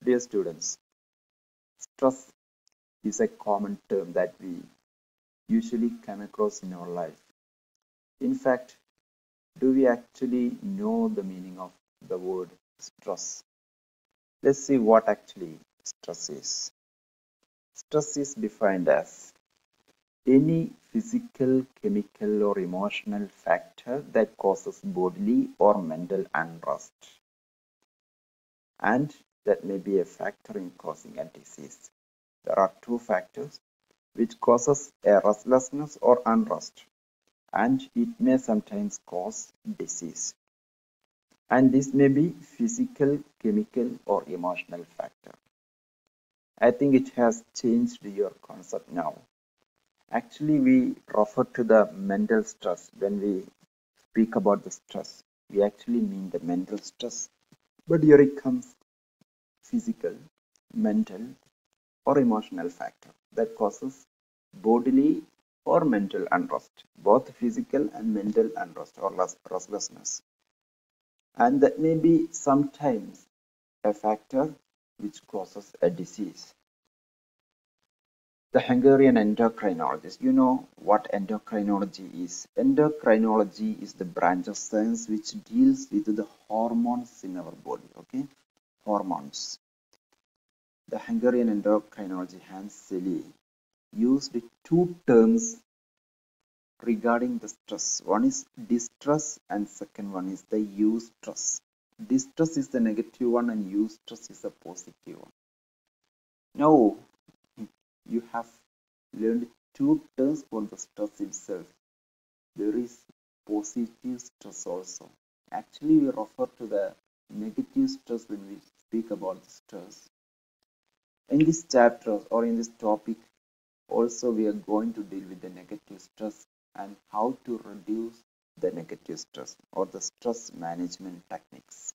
Dear students, stress is a common term that we usually come across in our life. In fact, do we actually know the meaning of the word stress? Let's see what actually stress is. Stress is defined as any physical, chemical, or emotional factor that causes bodily or mental unrest, and that may be a factor in causing a disease. There are two factors which causes a restlessness or unrest, and it may sometimes cause disease. And this may be physical, chemical, or emotional factor. I think it has changed your concept now. Actually, we refer to the mental stress when we speak about the stress. We actually mean the mental stress. But here it comes physical, mental, or emotional factor that causes bodily or mental unrest, both physical and mental unrest or restlessness. And that may be sometimes a factor which causes a disease. The Hungarian endocrinologist, you know what endocrinology is? Endocrinology is the branch of science which deals with the hormones in our body, okay? Hormones. The Hungarian endocrinology Hans Selye used two terms regarding the stress. One is distress and second one is the eustress. Distress is the negative one and eustress is the positive one. Now, you have learned two terms for the stress itself. There is positive stress also. Actually, we refer to the negative stress when we speak about the stress. In this chapter or in this topic, also we are going to deal with the negative stress and how to reduce the negative stress or the stress management techniques.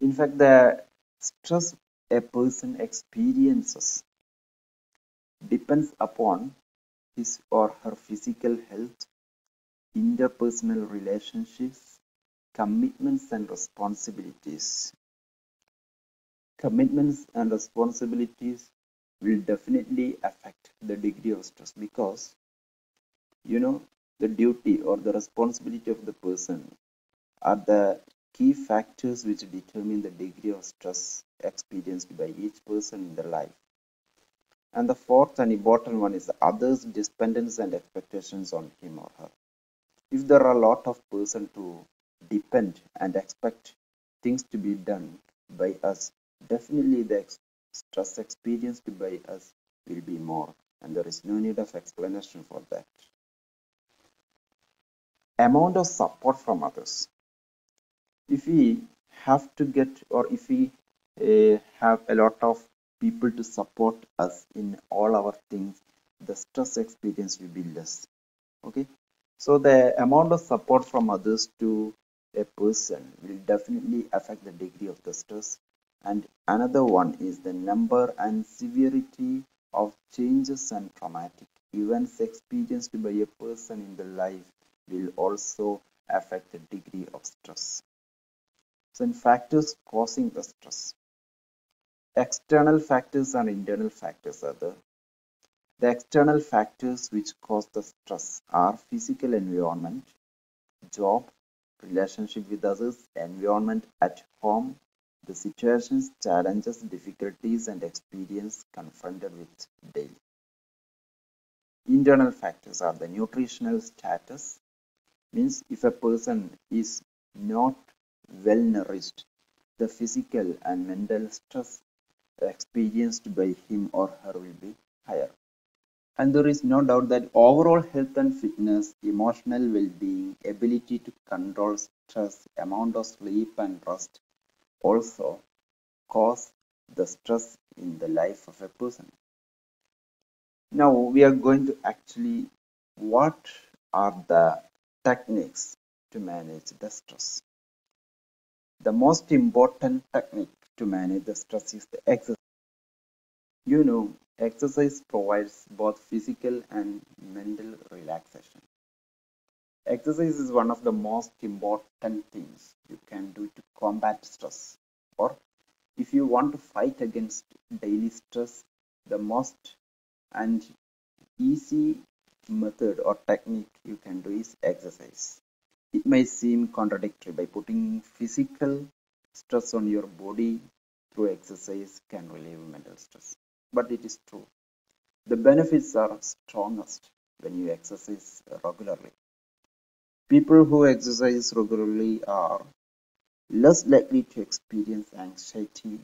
In fact, the stress a person experiences depends upon his or her physical health, interpersonal relationships, commitments and responsibilities. Commitments and responsibilities will definitely affect the degree of stress because the duty or the responsibility of the person are the key factors which determine the degree of stress experienced by each person in their life. And the fourth and important one is others' dependence and expectations on him or her. If there are a lot of person to depend and expect things to be done by us, definitely the stress experienced by us will be more, and there is no need of explanation for that. Amount of support from others. If we have to get or if we have a lot of people to support us in all our things, the stress experience will be less. Okay, so the amount of support from others to a person will definitely affect the degree of the stress. And another one is the number and severity of changes and traumatic events experienced by a person in the life will also affect the degree of stress. So, in factors causing the stress, external factors and internal factors are there. The external factors which cause the stress are physical environment, job, relationship with others, environment at home, the situations, challenges, difficulties, and experience confronted with daily. Internal factors are the nutritional status, means if a person is not well nourished, the physical and mental stress experienced by him or her will be higher. And there is no doubt that overall health and fitness, emotional well-being, ability to control stress, amount of sleep and rest also cause the stress in the life of a person. Now we are going to actually what are the techniques to manage the stress. The most important technique to manage the stress is the exercise. Exercise provides both physical and mental relaxation. Exercise is one of the most important things you can do to combat stress or if you want to fight against daily stress, the most and easy method or technique you can do is exercise. It may seem contradictory by putting physical stress on your body through exercise can relieve mental stress, but it is true. The benefits are strongest when you exercise regularly. People who exercise regularly are less likely to experience anxiety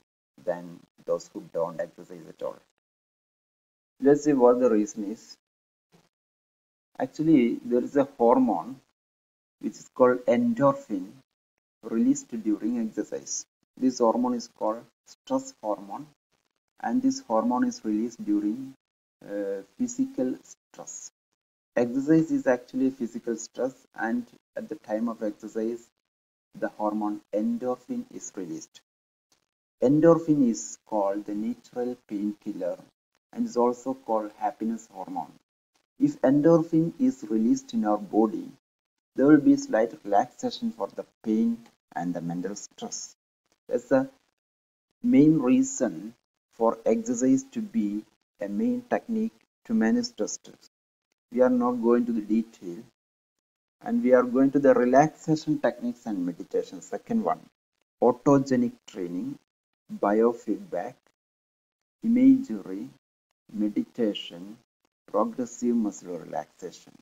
than those who don't exercise at all. Let's see what the reason is. Actually, there is a hormone which is called endorphin released during exercise. This hormone is called stress hormone, and this hormone is released during physical stress. Exercise is actually physical stress, and at the time of exercise, the hormone endorphin is released. Endorphin is called the natural painkiller and is also called happiness hormone. If endorphin is released in our body, there will be slight relaxation for the pain and the mental stress. That's the main reason for exercise to be a main technique to manage stress. We are not going to the detail, and we are going to the relaxation techniques and meditation. Second one, autogenic training, biofeedback, imagery, meditation, progressive muscle relaxation.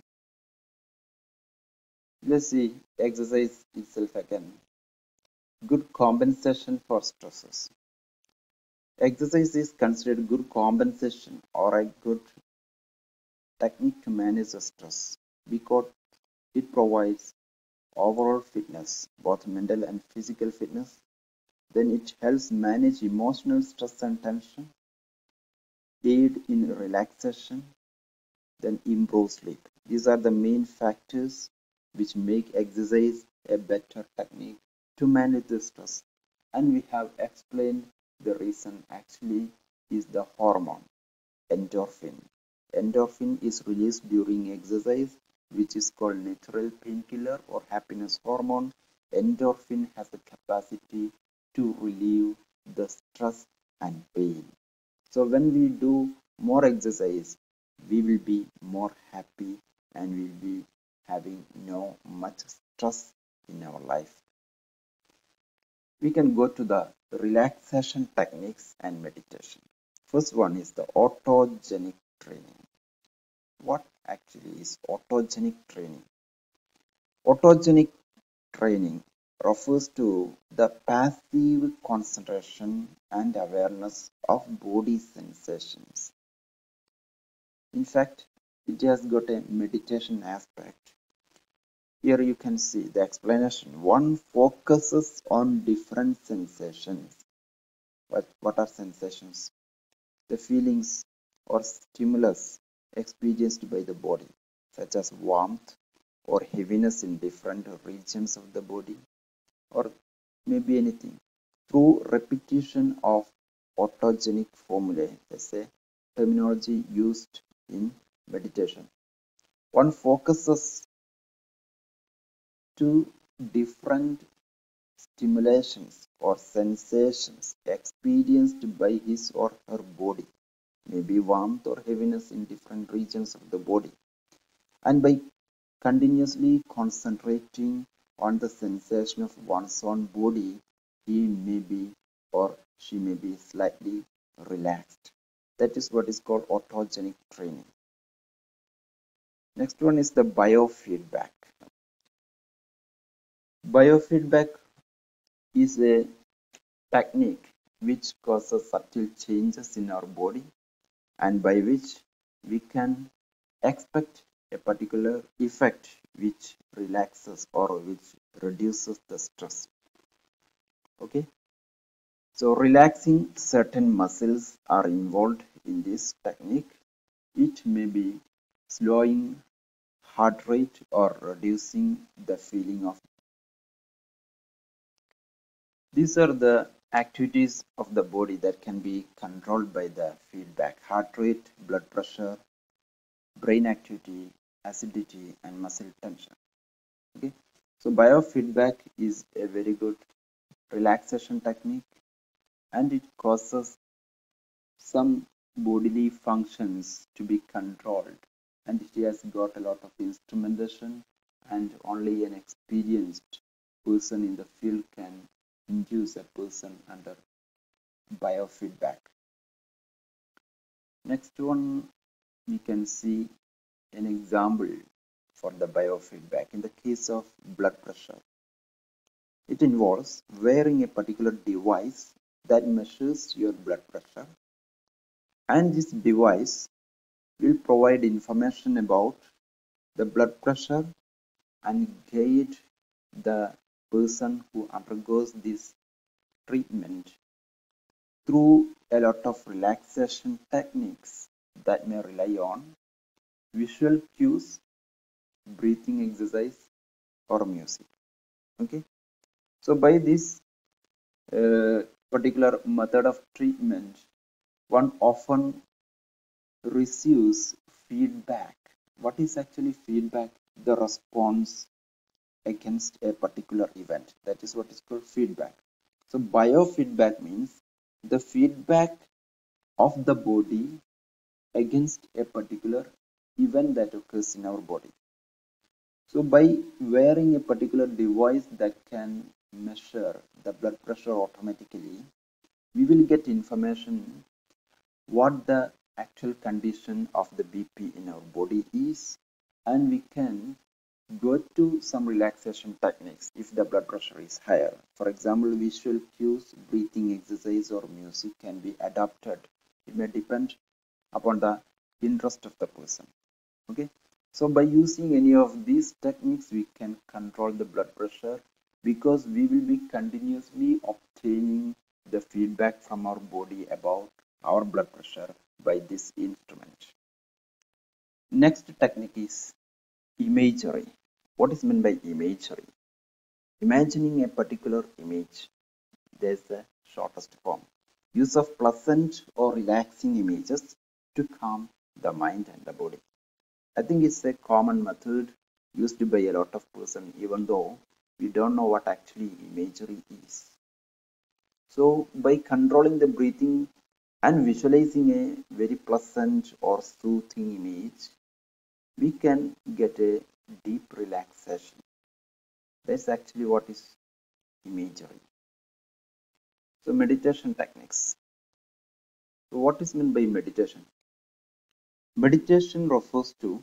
Let's see exercise itself again. Good compensation for stresses. Exercise is considered good compensation or a good technique to manage the stress because it provides overall fitness, both mental and physical fitness. Then it helps manage emotional stress and tension, aid in relaxation, then improve sleep. These are the main factors which make exercise a better technique to manage the stress. And we have explained the reason actually is the hormone endorphin. Endorphin is released during exercise, which is called natural painkiller or happiness hormone. Endorphin has the capacity to relieve the stress and pain. So when we do more exercise, we will be more happy and we will be having no much stress in our life. We can go to the relaxation techniques and meditation. First one is the autogenic training. What actually is autogenic training? Autogenic training refers to the passive concentration and awareness of body sensations. In fact, it has got a meditation aspect. Here you can see the explanation. One focuses on different sensations. What are sensations? The feelings or stimulus experienced by the body, such as warmth or heaviness in different regions of the body, or maybe anything. Through repetition of autogenic formulae, that's a terminology used in meditation. One focuses to different stimulations or sensations experienced by his or her body, maybe warmth or heaviness in different regions of the body. And by continuously concentrating on the sensation of one's own body, he may be or she may be slightly relaxed. That is what is called autogenic training. Next one is the biofeedback. Biofeedback is a technique which causes subtle changes in our body and by which we can expect a particular effect which relaxes or which reduces the stress. Okay, so relaxing certain muscles are involved in this technique. It may be slowing heart rate or reducing the feeling of. These are the activities of the body that can be controlled by the feedback: heart rate, blood pressure, brain activity, acidity, and muscle tension. Okay, so biofeedback is a very good relaxation technique, and it causes some bodily functions to be controlled, and it has got a lot of instrumentation, and only an experienced person in the field can induce a person under biofeedback. Next one, we can see an example for the biofeedback. In the case of blood pressure, it involves wearing a particular device that measures your blood pressure, and this device will provide information about the blood pressure and guide the person who undergoes this treatment through a lot of relaxation techniques that may rely on visual cues, breathing exercise, or music. Okay, so by this particular method of treatment, one often receives feedback. What is actually feedback? The response against a particular event. That is what is called feedback. So biofeedback means the feedback of the body against a particular event that occurs in our body. So by wearing a particular device that can measure the blood pressure automatically, we will get information what the actual condition of the BP in our body is, and we can go to some relaxation techniques if the blood pressure is higher. For example, visual cues, breathing exercise, or music can be adapted. It may depend upon the interest of the person. Okay, so by using any of these techniques, we can control the blood pressure because we will be continuously obtaining the feedback from our body about our blood pressure by this instrument. Next technique is imagery. What is meant by imagery? Imagining a particular image. There's the shortest form. Use of pleasant or relaxing images to calm the mind and the body. I think it's a common method used by a lot of persons, even though we don't know what actually imagery is. So by controlling the breathing and visualizing a very pleasant or soothing image, we can get a deep relaxation. That's actually what is imagery. So meditation techniques. So what is meant by meditation? Meditation refers to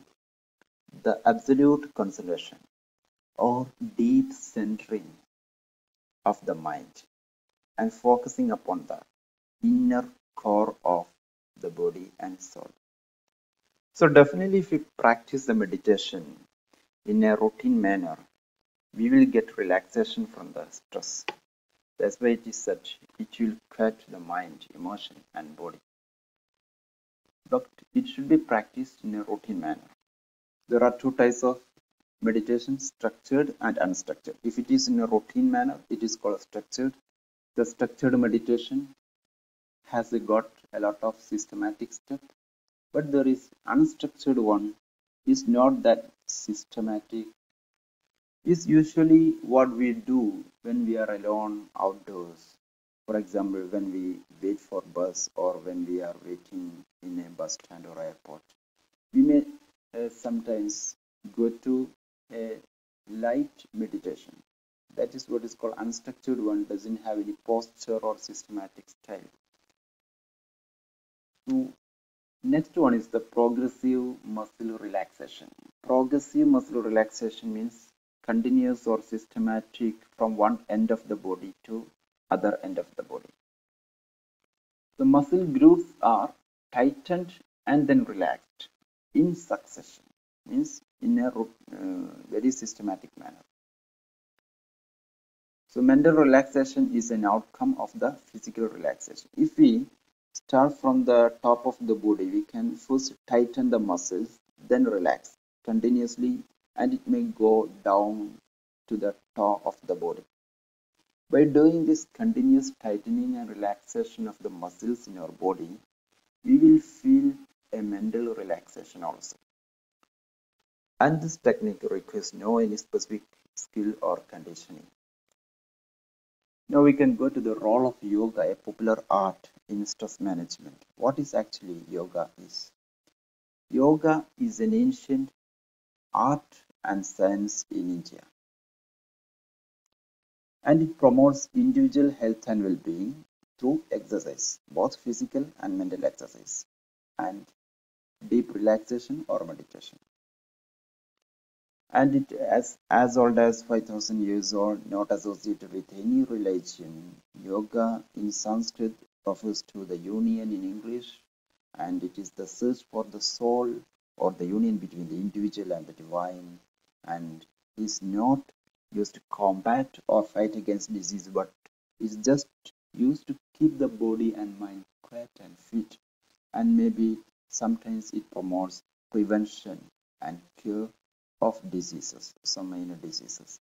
the absolute concentration or deep centering of the mind and focusing upon the inner core of the body and soul. So definitely if we practice the meditation in a routine manner, we will get relaxation from the stress. That's why it is said it will quiet the mind, emotion and body. But it should be practiced in a routine manner. There are two types of meditation, structured and unstructured. If it is in a routine manner, it is called structured. The structured meditation has got a lot of systematic steps, but there is unstructured one is not that systematic. Is usually what we do when we are alone outdoors. For example, when we wait for bus or when we are waiting in a bus stand or airport, we may sometimes go to a light meditation. That is what is called unstructured one, doesn't have any posture or systematic style. So next one is the progressive muscle relaxation. Progressive muscle relaxation means continuous or systematic from one end of the body to other end of the body. The muscle groups are tightened and then relaxed in succession, means in a very systematic manner. So mental relaxation is an outcome of the physical relaxation. If we start from the top of the body, we can first tighten the muscles, then relax continuously, and it may go down to the top of the body. By doing this continuous tightening and relaxation of the muscles in our body, we will feel a mental relaxation also. And this technique requires no any specific skill or conditioning. Now we can go to the role of yoga, a popular art in stress management. What is actually yoga is? Yoga is an ancient art and science in India, and it promotes individual health and well-being through exercise, both physical and mental exercise, and deep relaxation or meditation. And it as old as 5,000 years old, not associated with any religion. Yoga in Sanskrit refers to the union in English, and it is the search for the soul or the union between the individual and the divine, and is not used to combat or fight against disease, but is just used to keep the body and mind quiet and fit, and maybe sometimes it promotes prevention and cure of diseases, some minor diseases,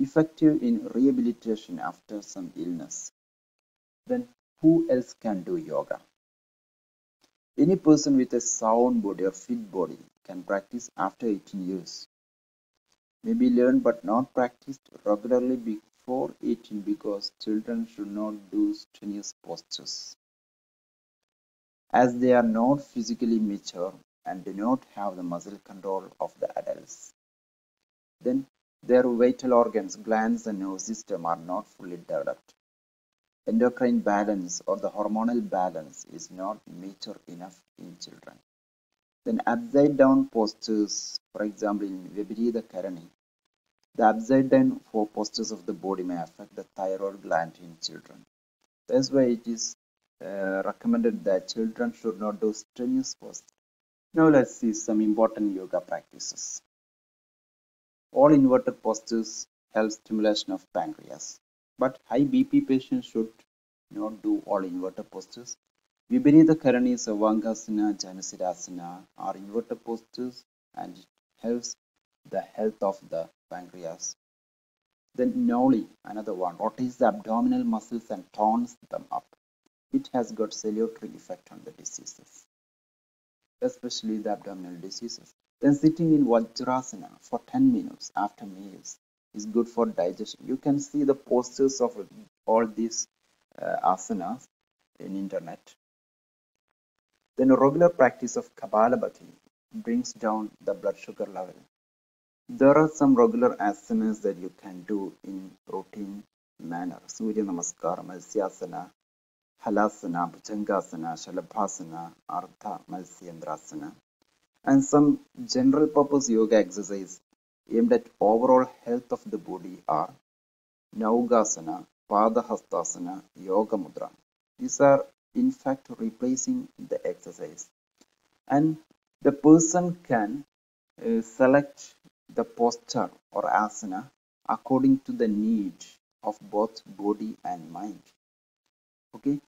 effective in rehabilitation after some illness. Then who else can do yoga? Any person with a sound body or fit body can practice after 18 years. Maybe learn but not practiced regularly before 18 because children should not do strenuous postures, as they are not physically mature and do not have the muscle control of the adults. Then their vital organs, glands, and nervous system are not fully developed. Endocrine balance or the hormonal balance is not mature enough in children. Then upside down postures, for example, in Viparita Karani, the upside down postures of the body may affect the thyroid gland in children. That's why it is recommended that children should not do strenuous postures. Now let's see some important yoga practices. All inverted postures help stimulation of pancreas, but high BP patients should not do all inverted postures. Viparita Karani, Savangasana, Janasirasana are inverted postures, and it helps the health of the pancreas. Then Noli, another one, rotates the abdominal muscles and tones them up. It has got salutary effect on the diseases, especially the abdominal diseases. Then sitting in Vajrasana for 10 minutes after meals is good for digestion. You can see the postures of all these asanas in internet. Then a regular practice of Kapalabhati brings down the blood sugar level. There are some regular asanas that you can do in routine manner. Surya Namaskar, Malsyasana, Halasana, Bhujangasana, Shalabhasana, Ardha Malsyendrasana, and some general purpose yoga exercise aimed at overall health of the body are Naugasana, Padahastasana, Yoga Mudra. These are in fact replacing the exercise, and the person can select the posture or asana according to the need of both body and mind. Okay,